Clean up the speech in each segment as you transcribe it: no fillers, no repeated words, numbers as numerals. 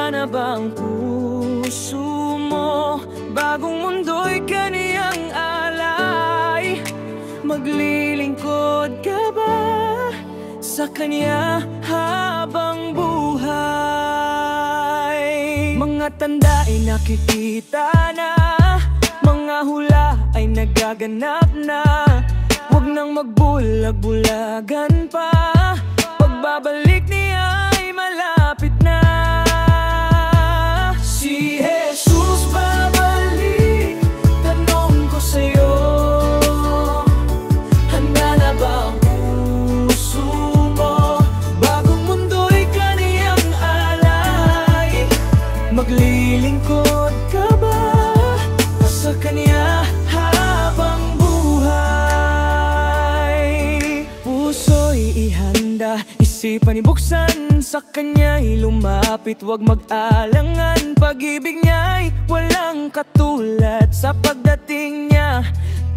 Handa na ba ang puso mo? Bagong mundo'y kaniyang alay. Maglilingkod ka ba sa kanya habang buhay? Mga tanda ay nakikita na, mga hula ay nagaganap na. Huwag nang magbulag-bulagan pa, pagbabalik niya ay malapit na. Si Jesus babalik, tanong ko sa'yo, handa na ba ang puso mo? Bagong mundo'y kaniyang alay. Maglilingkod ka ba sa kanya habang buhay? Puso'y ihanda, isipan ibuksan, sa kanya'y lumapit. Huwag mag-alangan, pag-ibig niya'y walang katulad. Sa pagdating niya,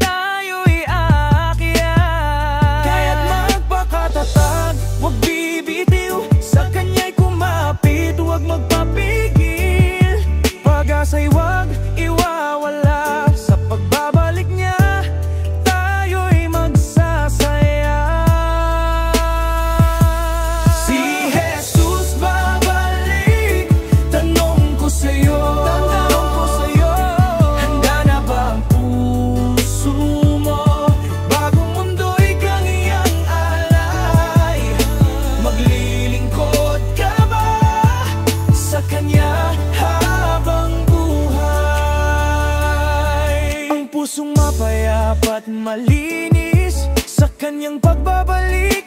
tayo'y aakyat. Kaya't magpakatatag, huwag bibitiw, sa kanya'y kumapit. Huwag magpapigil, pag-asa'y huwag iwawala. Sa pagbabalik niya, tayo'y magsasaya. Si Jesus babalik, tanong ko sa'yo, handa na ba ang puso mo? Bagong mundo'y kaniyang alay. Maglilingkod ka ba sa kanya habang buhay? Ang pusong mapayapa't malinis, sa kanyang pagbabalik